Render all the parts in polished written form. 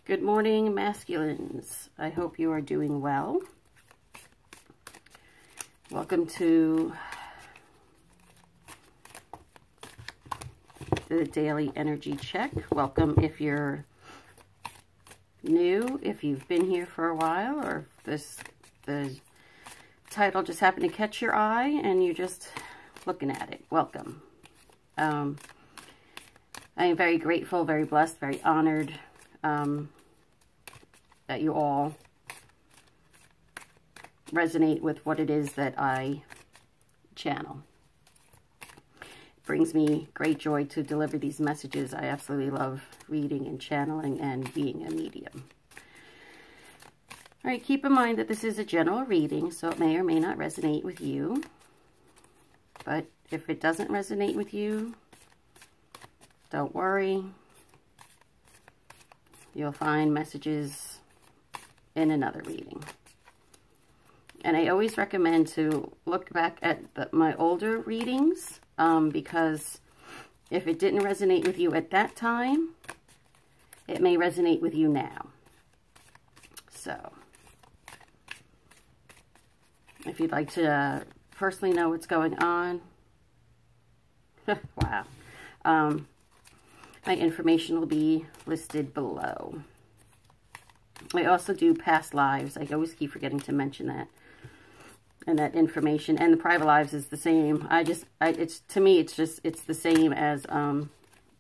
Good morning, masculines. I hope you are doing well. Welcome to the daily energy check. Welcome if you're new, if you've been here for a while, or if the title just happened to catch your eye and you're just looking at it. Welcome. I am very grateful, very blessed, very honored that you all resonate with what it is that I channel. It brings me great joy to deliver these messages. I absolutely love reading and channeling and being a medium. All right, keep in mind that this is a general reading, so it may or may not resonate with you. But if it doesn't resonate with you, don't worry. You'll find messages in another reading. And I always recommend to look back at my older readings because if it didn't resonate with you at that time, it may resonate with you now. So, if you'd like to personally know what's going on, wow, my information will be listed below. I also do past lives. I always keep forgetting to mention that. And that information and the private lives is the same. To me, it's the same as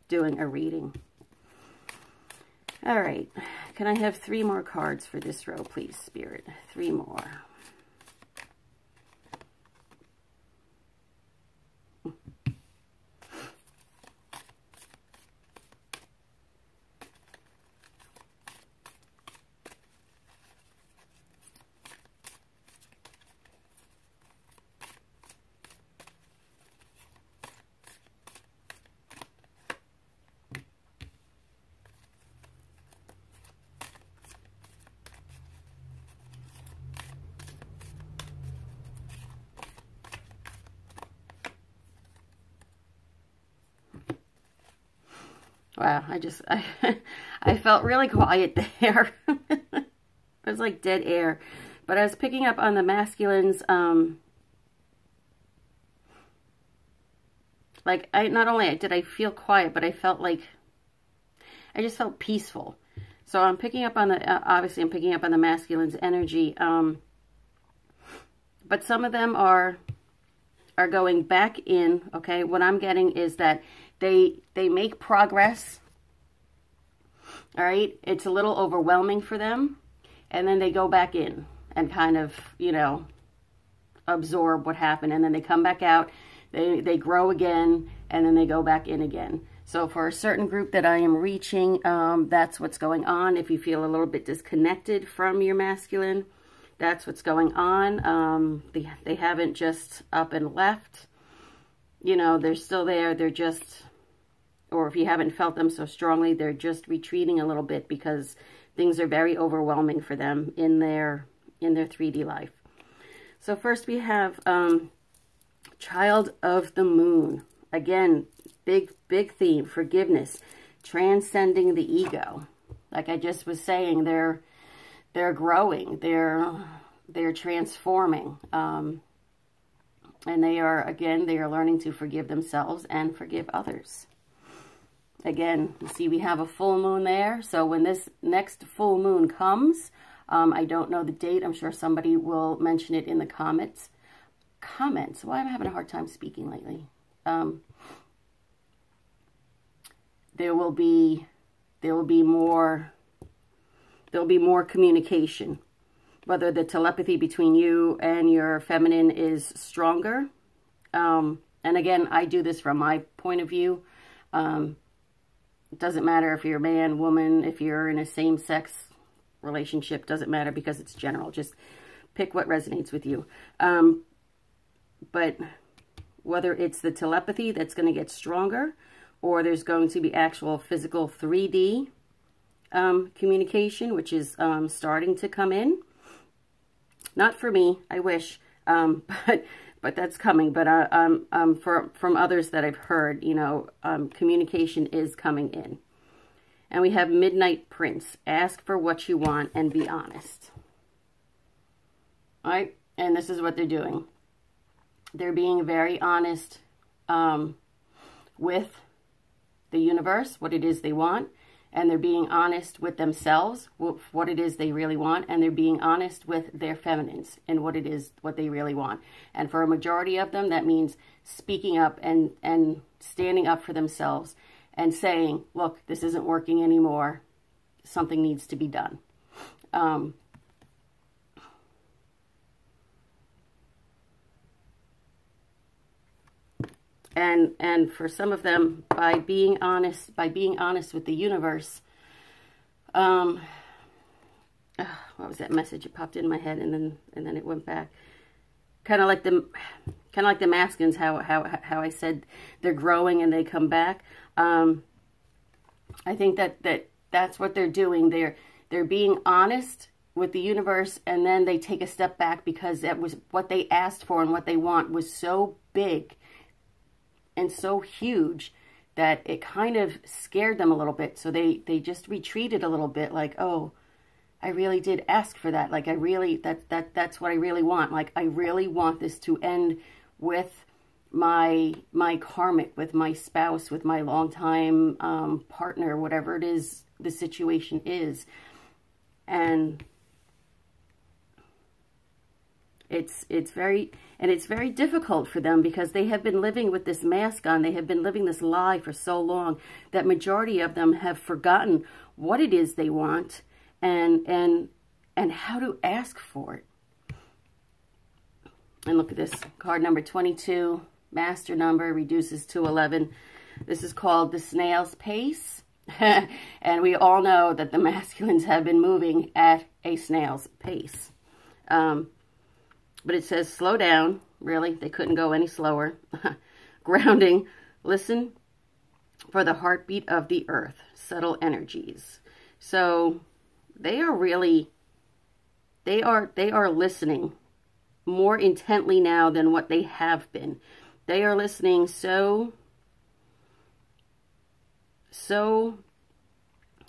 doing a reading. All right. Can I have 3 more cards for this row, please, Spirit? 3 more. Wow, I felt really quiet there. It was like dead air. But I was picking up on the masculines, not only did I feel quiet, but I felt like, I just felt peaceful. So I'm picking up on obviously I'm picking up on the masculine's energy. But some of them are going back in, okay? What I'm getting is that they make progress, all right? It's a little overwhelming for them, and then they go back in and kind of, you know, absorb what happened, and then they come back out, they grow again, and then they go back in again. So for a certain group that I am reaching, that's what's going on. If you feel a little bit disconnected from your masculine, that's what's going on. They haven't just up and left. You know, they're still there. They're just, or if you haven't felt them so strongly, they're just retreating a little bit because things are very overwhelming for them in their 3D life. So first we have Child of the Moon. Again, big theme, forgiveness, transcending the ego. Like I just was saying, they're growing, they're transforming, and they are learning to forgive themselves and forgive others. Again, you see we have a full moon there, so when this next full moon comes, I don't know the date, I'm sure somebody will mention it in the comments. Why am I having a hard time speaking lately? There will be more communication, whether the telepathy between you and your feminine is stronger. And again, I do this from my point of view. It doesn't matter if you're a man, woman, if you're in a same-sex relationship, doesn't matter because it's general. Just pick what resonates with you. But whether it's the telepathy that's going to get stronger, or there's going to be actual physical 3D communication, which is starting to come in. Not for me, I wish, but that's coming. But from others that I've heard, you know, communication is coming in. And we have Midnight Prince. Ask for what you want and be honest. All right? And this is what they're doing. They're being very honest with the universe, what it is they want. And they're being honest with themselves, what it is they really want. And they're being honest with their feminines and what it is, what they really want. And for a majority of them, that means speaking up and standing up for themselves and saying, look, this isn't working anymore. Something needs to be done. And for some of them, by being honest with the universe, what was that message? It popped in my head and then it went back. Kind of like the masculines, how I said they're growing and they come back. I think that's what they're doing. They're being honest with the universe, and then they take a step back because that was what they asked for, and what they want was so big and so huge that it kind of scared them a little bit. So they just retreated a little bit, like, oh, I really did ask for that. Like, I really, that's what I really want. Like, I really want this to end with my karmic, with my spouse, with my longtime partner, whatever it is the situation is. And it's very difficult for them because they have been living with this mask on. They have been living this lie for so long that majority of them have forgotten what it is they want and how to ask for it. And look at this card number 22, master number, reduces to 11. This is called the snail's pace. And we all know that the masculines have been moving at a snail's pace. But it says slow down. Really, they couldn't go any slower. Grounding. Listen for the heartbeat of the earth. Subtle energies. So they are really, they are listening more intently now than what they have been. They are listening so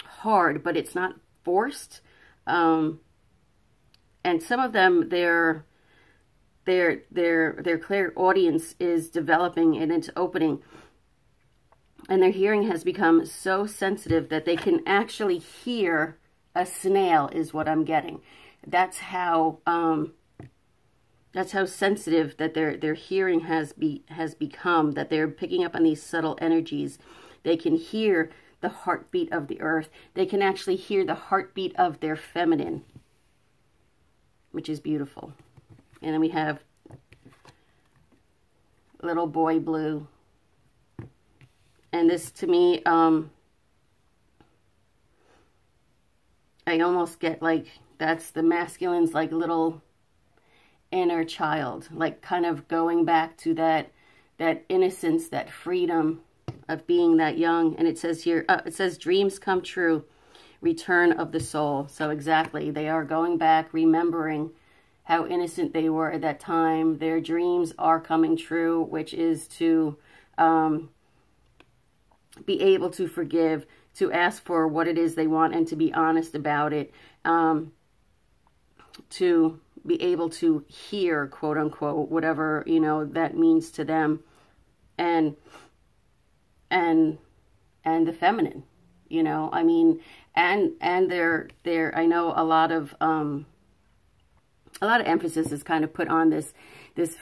hard, but it's not forced. And some of them, their clairaudience is developing and it's opening. And their hearing has become so sensitive that they can actually hear a snail, is what I'm getting. That's how sensitive that their hearing has become, that they're picking up on these subtle energies. They can hear the heartbeat of the earth. They can actually hear the heartbeat of their feminine, which is beautiful. And then we have little boy blue. And this, to me, I almost get like, that's the masculine's like little inner child, like kind of going back to that innocence, that freedom of being that young. And it says here, it says dreams come true, return of the soul. So exactly, they are going back, remembering how innocent they were at that time. Their dreams are coming true, which is to be able to forgive, to ask for what it is they want and to be honest about it, to be able to hear, quote unquote, whatever, you know, that means to them, and the feminine, you know, I mean, and they're I know a lot of emphasis is kind of put on this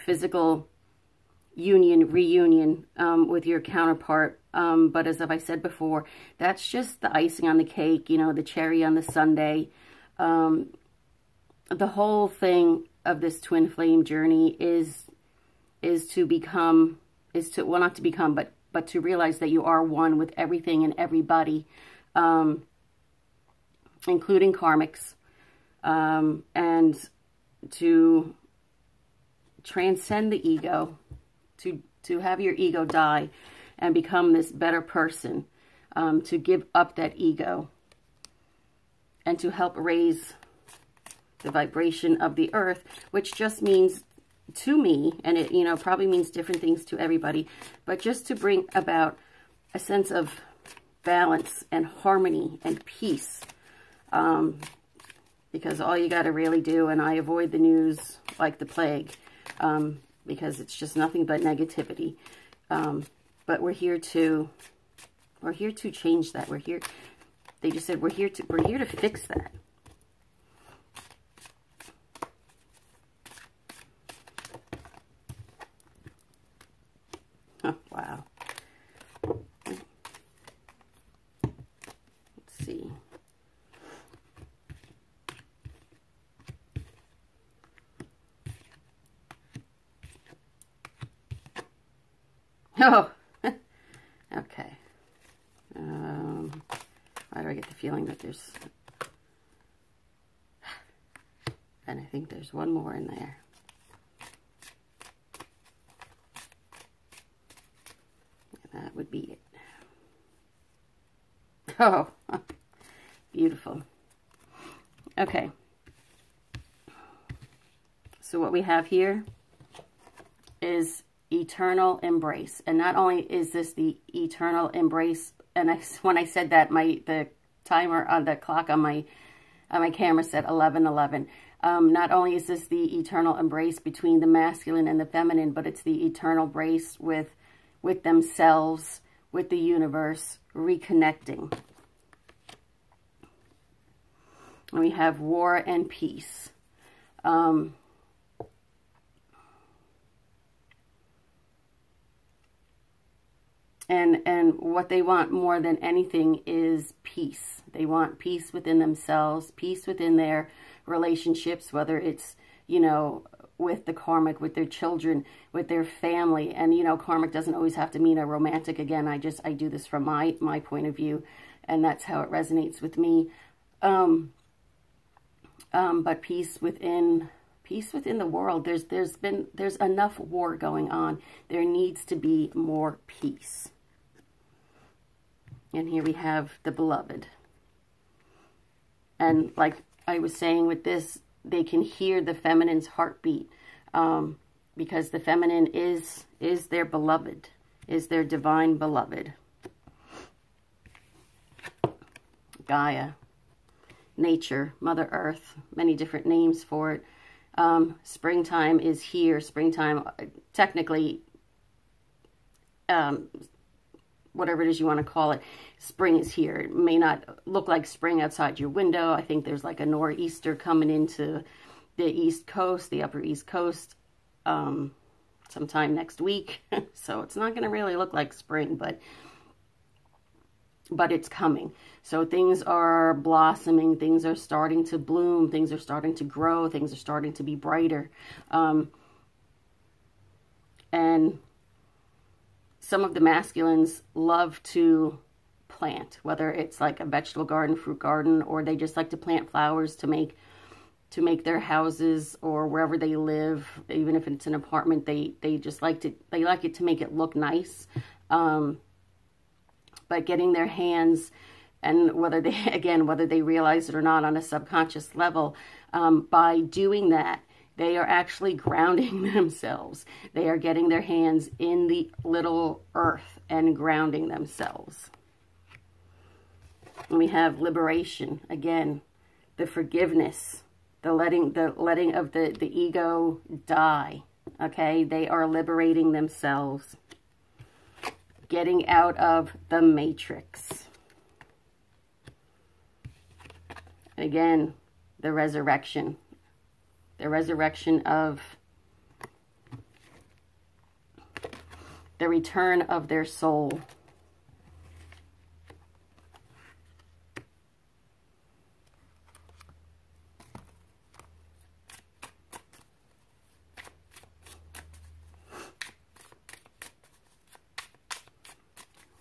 physical reunion with your counterpart. But as I said before, that's just the icing on the cake, you know, the cherry on the sundae. The whole thing of this twin flame journey is to become, well, not to become, but to realize that you are one with everything and everybody, including karmics, and to transcend the ego, to have your ego die and become this better person, to give up that ego and to help raise the vibration of the earth, which just means to me, and it, you know, probably means different things to everybody, but just to bring about a sense of balance and harmony and peace. Because all you got to really do, and I avoid the news like the plague, because it's just nothing but negativity. But we're here to change that. We're here. They just said we're here to fix that. Oh, wow. Let's see. Oh, okay. Why do I get the feeling that there's, and I think there's one more in there. And that would be it. Oh, beautiful. Okay. So what we have here is eternal embrace. And not only is this the eternal embrace, and when I said that, the timer on the clock on my camera said 11:11. Not only is this the eternal embrace between the masculine and the feminine, but it's the eternal embrace with themselves, with the universe, reconnecting. And we have war and peace. And what they want more than anything is peace. They want peace within themselves, peace within their relationships, whether it's, you know, with the karmic, with their children, with their family. And, you know, karmic doesn't always have to mean a romantic. Again, I do this from my point of view, and that's how it resonates with me. But peace within the world. There's enough war going on. There needs to be more peace. And here we have the beloved. And like I was saying with this, they can hear the feminine's heartbeat, because the feminine is their beloved, is their divine beloved. Gaia, nature, Mother Earth, many different names for it. Springtime is here. Springtime, technically, whatever it is you want to call it, spring is here. It may not look like spring outside your window. I think there's like a nor'easter coming into the East Coast, the Upper East Coast, sometime next week. So it's not going to really look like spring, but it's coming. So things are blossoming, things are starting to bloom, things are starting to grow, things are starting to be brighter. And some of the masculines love to plant, whether it's like a vegetable garden, fruit garden, or they just like to plant flowers to make their houses or wherever they live. Even if it's an apartment, they just like it to make it look nice. But getting their hands, and whether they realize it or not on a subconscious level, by doing that, they are actually grounding themselves. They are getting their hands in the little earth and grounding themselves. And we have liberation, again, the forgiveness, the letting of the ego die. Okay, they are liberating themselves, getting out of the matrix. And again, the resurrection of the return of their soul.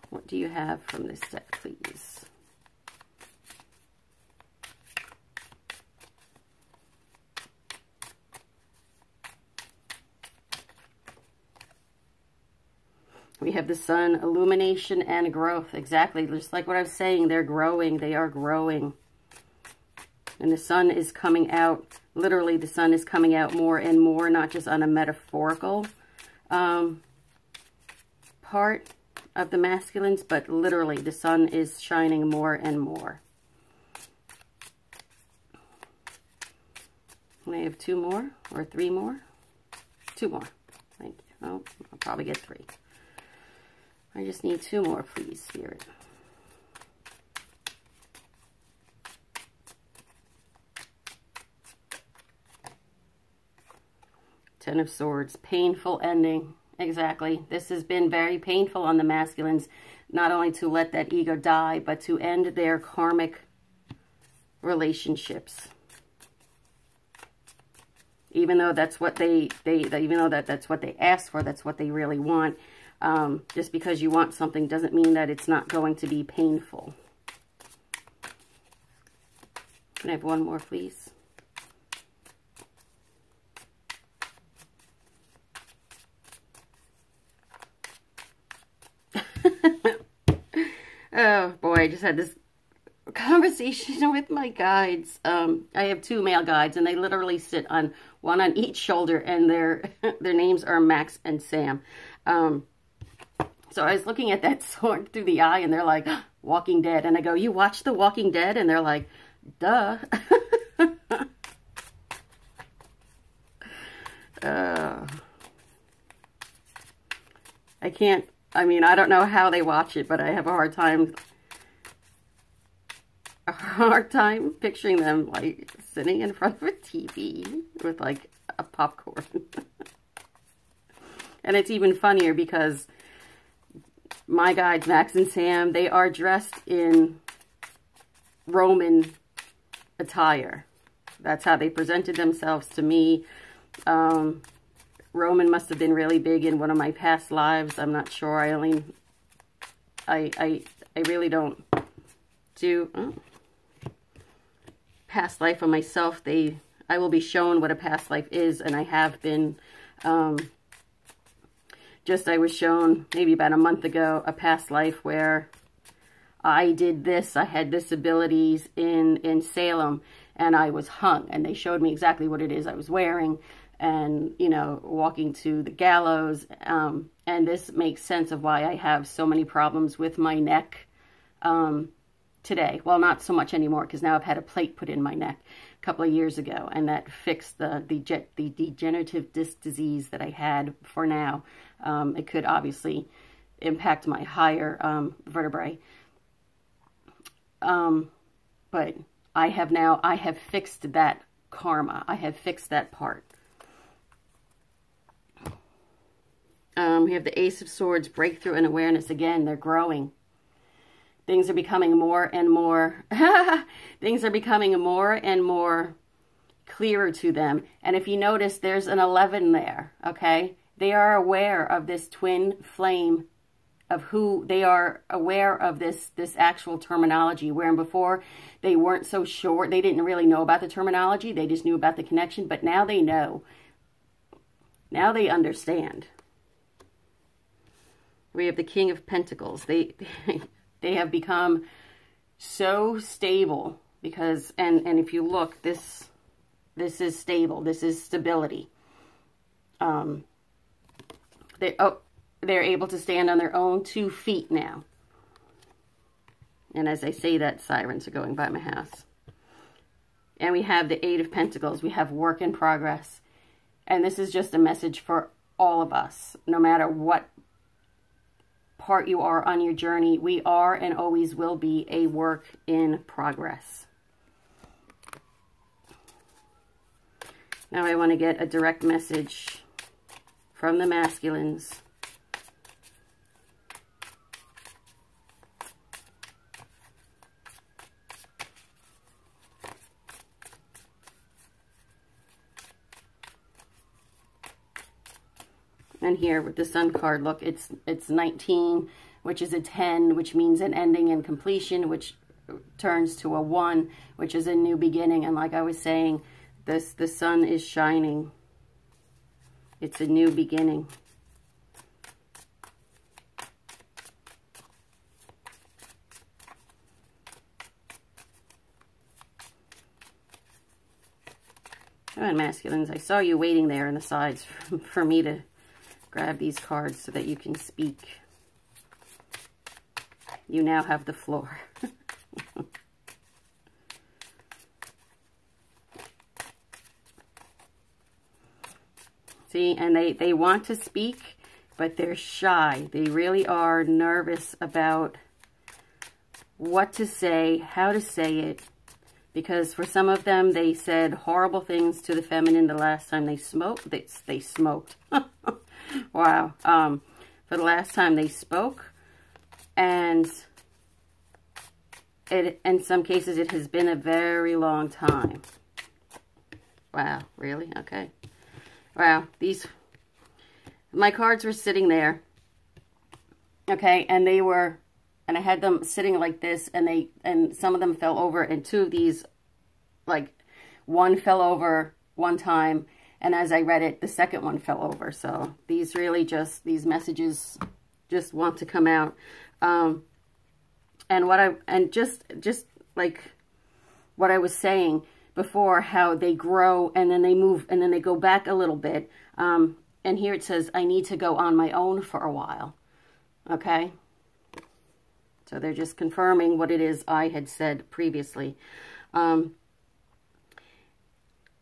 What do you have from this set, please? We have the sun, illumination and growth. Exactly, just like what I was saying, they're growing, they are growing. And the sun is coming out, literally the sun is coming out more and more, not just on a metaphorical part. of the masculines, but literally the sun is shining more and more. And I have 2 more or 3 more. 2 more. Thank you. Oh, I'll probably get 3. I just need 2 more, please, Spirit. Ten of Swords, painful ending. Exactly. This has been very painful on the masculines, not only to let that ego die, but to end their karmic relationships. Even though that's what even though that's what they asked for, that's what they really want. Just because you want something doesn't mean that it's not going to be painful. Can I have 1 more, please? Oh boy, I just had this conversation with my guides. I have 2 male guides, and they literally sit on one on each shoulder, and their names are Max and Sam. So I was looking at that sword through the eye, and they're like, Walking Dead. And I go, you watch The Walking Dead? And they're like, duh. I can't, I mean, I don't know how they watch it, but I have a hard time picturing them, like, sitting in front of a TV with, like, a popcorn. And it's even funnier because my guides, Max and Sam, they are dressed in Roman attire. That's how they presented themselves to me. Roman must have been really big in one of my past lives. I'm not sure. I really don't do past life on myself. I will be shown what a past life is, and I have been. I was shown maybe about a month ago a past life where I did this. I had disabilities in Salem, and I was hung, and they showed me exactly what it is I was wearing, and, you know, walking to the gallows. And this makes sense of why I have so many problems with my neck today. Well, not so much anymore, because now I've had a plate put in my neck a couple of years ago, and that fixed the degenerative disc disease that I had for now. It could obviously impact my higher vertebrae. But I have fixed that karma. I have fixed that part. We have the Ace of Swords, breakthrough and awareness. Again, they're growing. Things are becoming more and more, things are becoming more and more clearer to them. And if you notice, there's an 11 there, okay? They are aware of this twin flame, of who they are, aware of this actual terminology, where before they weren't so sure. They didn't really know about the terminology. They just knew about the connection, but now they know. Now they understand. We have the King of Pentacles. They have become so stable because, and if you look, this is stable. This is stability. They're able to stand on their own 2 feet now. And as I say that, sirens are going by my house. And we have the 8 of Pentacles. We have work in progress. And this is just a message for all of us. No matter what part you are on your journey, we are and always will be a work in progress. Now I want to get a direct message from the masculines. And here with the Sun card, look, it's 19, which is a 10, which means an ending and completion, which turns to a 1, which is a new beginning. And like I was saying, the sun is shining. It's a new beginning. Come on, masculines. I saw you waiting there in the sides for me to grab these cards so that you can speak. You now have the floor. See, and they want to speak, but they're shy. They really are nervous about what to say, how to say it, because for some of them, they said horrible things to the feminine the last time they smoked. They smoked. Wow. For the last time they spoke, and in some cases, it has been a very long time. Wow, really? Okay. Wow, my cards were sitting there, okay, and I had them sitting like this, and some of them fell over, and two of these, like, one fell over one time, and as I read it, the second one fell over. So these messages just want to come out, and just like what I was saying before, how they grow and then they move and then they go back a little bit. And here it says, I need to go on my own for a while. Okay. So they're just confirming what it is I had said previously.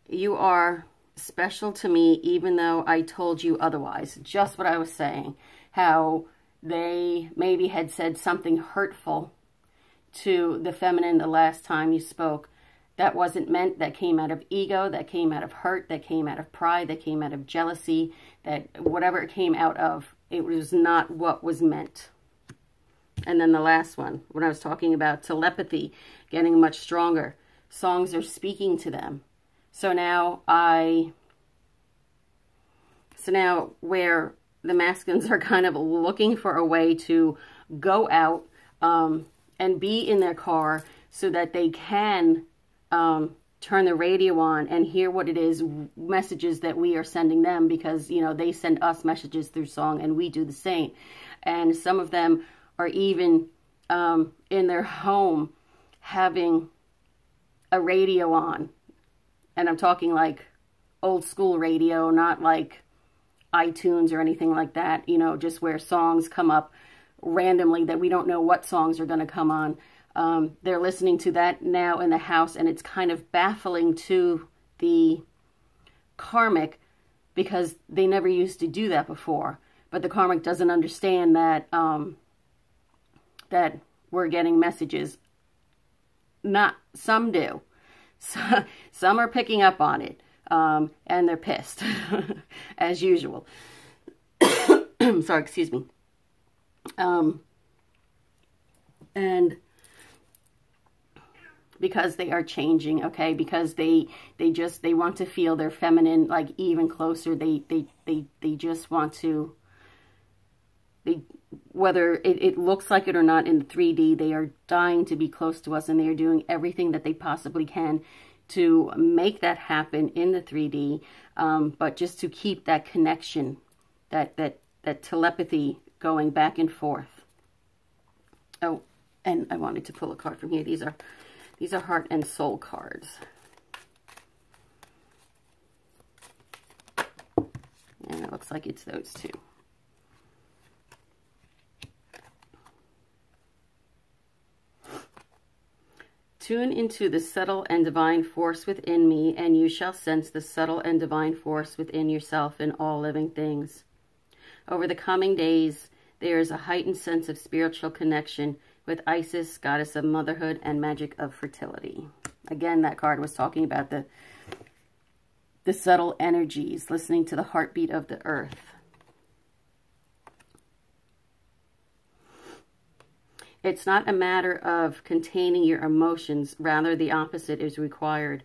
You are special to me, even though I told you otherwise. Just what I was saying. How they maybe had said something hurtful to the feminine the last time you spoke. That wasn't meant. That came out of ego. That came out of hurt. That came out of pride. That came out of jealousy. That whatever it came out of, it was not what was meant. And then the last one, when I was talking about telepathy, getting much stronger. Songs are speaking to them. So now where the masculines are kind of looking for a way to go out and be in their car so that they can turn the radio on and hear what it is, messages that we are sending them, because, you know, they send us messages through song and we do the same. And some of them are even in their home having a radio on. And I'm talking like old school radio, not like iTunes or anything like that, you know, just where songs come up randomly that we don't know what songs are going to come on. They're listening to that now in the house, and it's kind of baffling to the karmic because they never used to do that before. But the karmic doesn't understand that that we're getting messages. Not some do. Some are picking up on it, and they're pissed, as usual. Sorry, excuse me. And because they are changing, okay, because they want to feel their feminine, like, even closer. They just want to, whether it looks like it or not in the 3D, they are dying to be close to us, and they are doing everything that they possibly can to make that happen in the 3D, but just to keep that connection, that telepathy going back and forth. Oh, and I wanted to pull a card from here. These are heart and soul cards. And it looks like it's those two. Tune into the subtle and divine force within me, and you shall sense the subtle and divine force within yourself and all living things. Over the coming days, there is a heightened sense of spiritual connection with Isis, goddess of motherhood and magic of fertility. Again, that card was talking about the subtle energies, listening to the heartbeat of the earth. It's not a matter of containing your emotions, rather the opposite is required.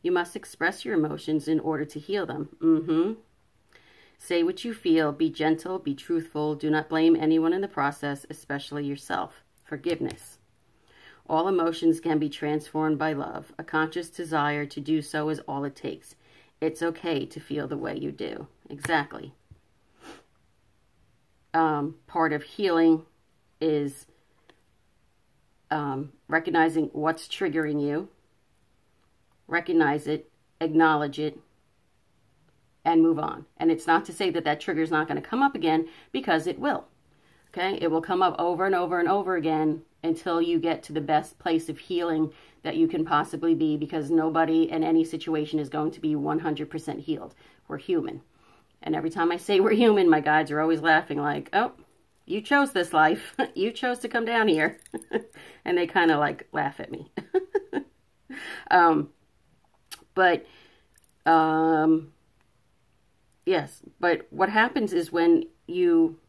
You must express your emotions in order to heal them. Say what you feel, be gentle, be truthful, do not blame anyone in the process, especially yourself. Forgiveness. All emotions can be transformed by love. A conscious desire to do so is all it takes. It's okay to feel the way you do. Exactly. Part of healing is recognizing what's triggering you, recognize it, acknowledge it, and move on. And it's not to say that that trigger is not going to come up again, because it will. Okay, it will come up over and over and over again until you get to the best place of healing that you can possibly be, because nobody in any situation is going to be 100% healed. We're human. And every time I say we're human, my guides are always laughing like, oh, you chose this life. You chose to come down here. And they kind of like laugh at me. Yes, but what happens is when you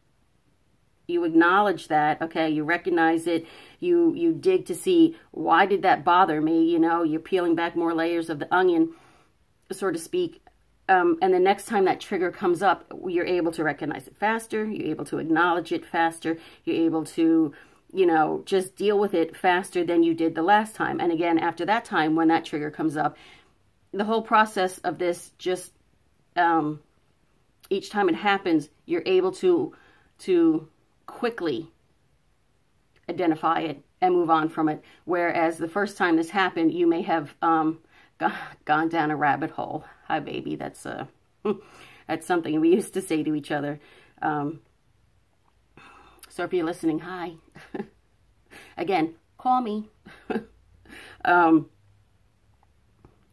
acknowledge that, okay, you recognize it, you dig to see, why did that bother me? You know, you're peeling back more layers of the onion, so to speak. And the next time that trigger comes up, you're able to recognize it faster. You're able to acknowledge it faster. You're able to, you know, just deal with it faster than you did the last time. And again, after that time, when that trigger comes up, the whole process of this just, each time it happens, you're able to quickly identify it and move on from it. Whereas the first time this happened, you may have gone down a rabbit hole. Hi, baby. That's that's something we used to say to each other. So if you're listening, hi. Again, call me.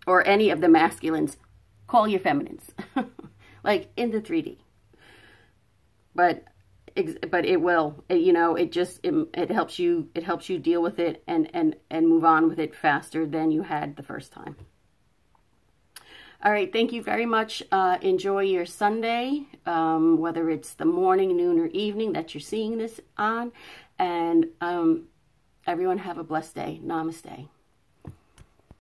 Or any of the masculines, call your feminines. Like in the 3D. But it will, you know, it helps you deal with it and move on with it faster than you had the first time. All right, thank you very much. Enjoy your Sunday, whether it's the morning, noon, or evening that you're seeing this on. And everyone have a blessed day. Namaste.